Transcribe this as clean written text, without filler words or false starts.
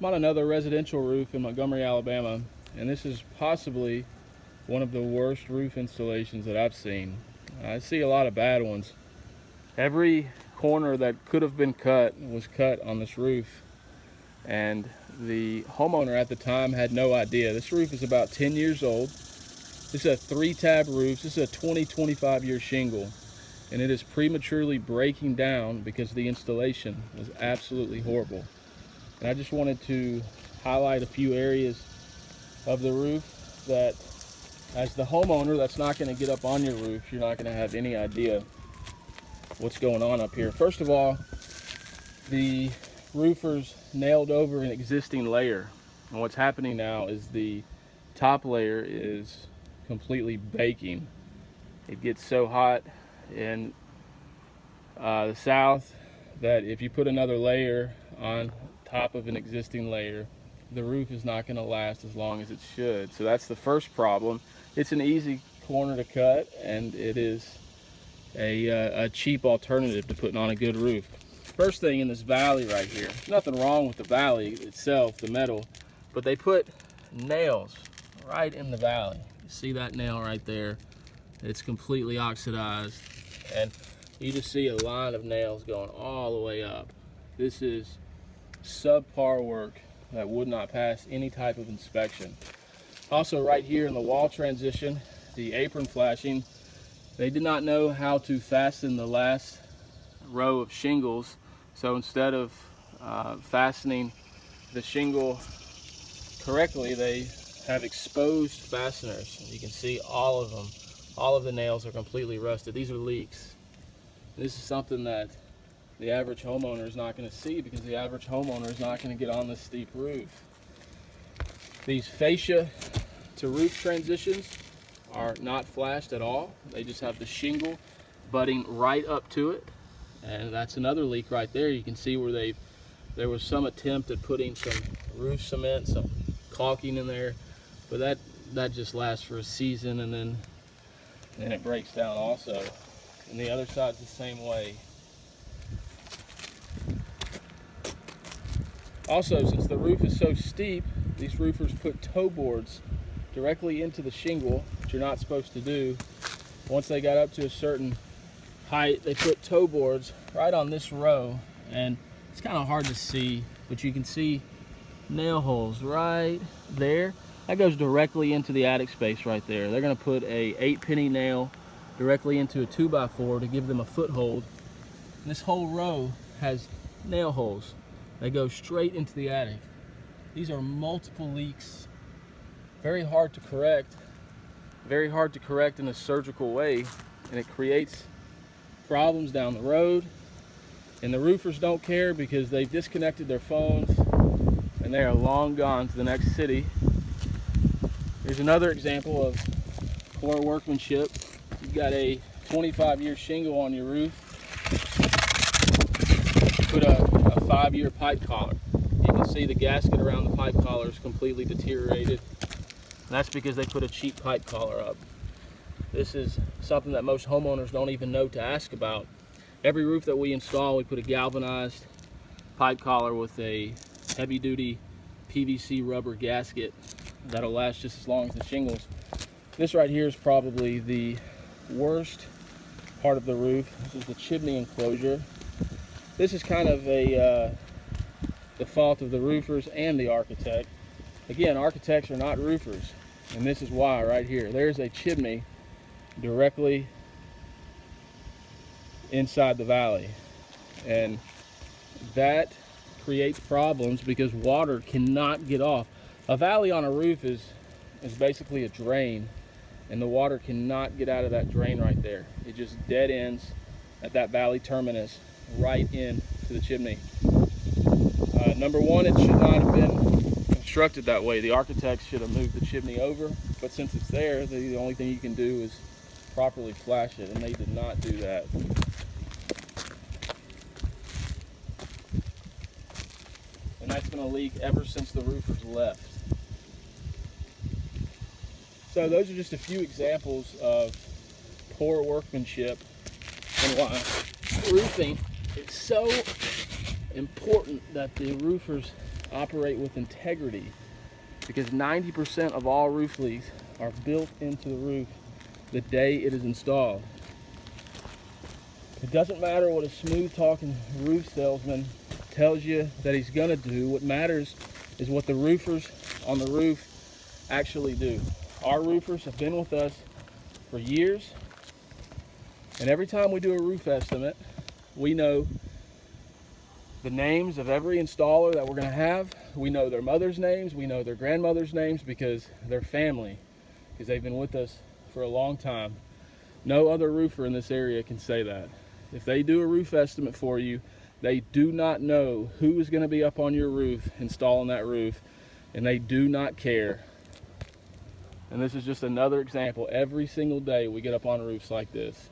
I'm on another residential roof in Montgomery, Alabama, and this is possibly one of the worst roof installations that I've seen. I see a lot of bad ones. Every corner that could have been cut was cut on this roof, and the homeowner at the time had no idea. This roof is about 10 years old. This is a 3-tab roof. This is a 25 year shingle, and it is prematurely breaking down because the installation was absolutely horrible. And I just wanted to highlight a few areas of the roof that, as the homeowner that's not going to get up on your roof, you're not going to have any idea what's going on up here. First of all, the roofers nailed over an existing layer, and what's happening now is the top layer is completely baking. It gets so hot in the south that if you put another layer on top of an existing layer, the roof is not going to last as long as it should. So that's the first problem. It's an easy corner to cut, and it is a cheap alternative to putting on a good roof. First thing in this valley right here, there's nothing wrong with the valley itself, the metal, but they put nails right in the valley. You see that nail right there? It's completely oxidized, and you just see a line of nails going all the way up. This is subpar work that would not pass any type of inspection. Also, right here in the wall transition, the apron flashing, they did not know how to fasten the last row of shingles. So instead of fastening the shingle correctly, they have exposed fasteners. You can see all of them. All of the nails are completely rusted. These are leaks. This is something that the average homeowner is not going to see, because the average homeowner is not going to get on this steep roof. These fascia to roof transitions are not flashed at all. They just have the shingle butting right up to it, and that's another leak right there. You can see where there was some attempt at putting some roof cement, some caulking in there, but that just lasts for a season, and then it breaks down also. And the other side's the same way. Also, since the roof is so steep, these roofers put toe boards directly into the shingle, which you're not supposed to do. Once they got up to a certain height, they put toe boards right on this row, and it's kind of hard to see, but you can see nail holes right there. That goes directly into the attic space right there. They're going to put a 8-penny nail directly into a 2x4 to give them a foothold. And this whole row has nail holes. They go straight into the attic. These are multiple leaks. Very hard to correct. Very hard to correct in a surgical way, and it creates problems down the road. And the roofers don't care, because they've disconnected their phones and they are long gone to the next city. Here's another example of poor workmanship. You've got a 25-year shingle on your roof. Put a 5-year pipe collar. You can see the gasket around the pipe collar is completely deteriorated. That's because they put a cheap pipe collar up. This is something that most homeowners don't even know to ask about. Every roof that we install, we put a galvanized pipe collar with a heavy-duty PVC rubber gasket that'll last just as long as the shingles. This right here is probably the worst part of the roof. This is the chimney enclosure. This is kind of the fault of the roofers and the architect. Again, architects are not roofers, and this is why right here. There's a chimney directly inside the valley, and that creates problems because water cannot get off. A valley on a roof is basically a drain, and the water cannot get out of that drain right there. It just dead ends at that valley terminus right into the chimney. Number one, it should not have been constructed that way. The architects should have moved the chimney over, but since it's there, the only thing you can do is properly flash it, and they did not do that. And that's been a leak ever since the roofers left. So those are just a few examples of poor workmanship and why roofing is so important that the roofers operate with integrity, because 90% of all roof leaks are built into the roof the day it is installed. It doesn't matter what a smooth talking roof salesman tells you that he's gonna do. What matters is what the roofers on the roof actually do. Our roofers have been with us for years, and every time we do a roof estimate, we know the names of every installer that we're gonna have. We know their mother's names, we know their grandmother's names, because they're family, because they've been with us for a long time. No other roofer in this area can say that. If they do a roof estimate for you, they do not know who is gonna be up on your roof installing that roof, and they do not care. And this is just another example. Every single day we get up on roofs like this.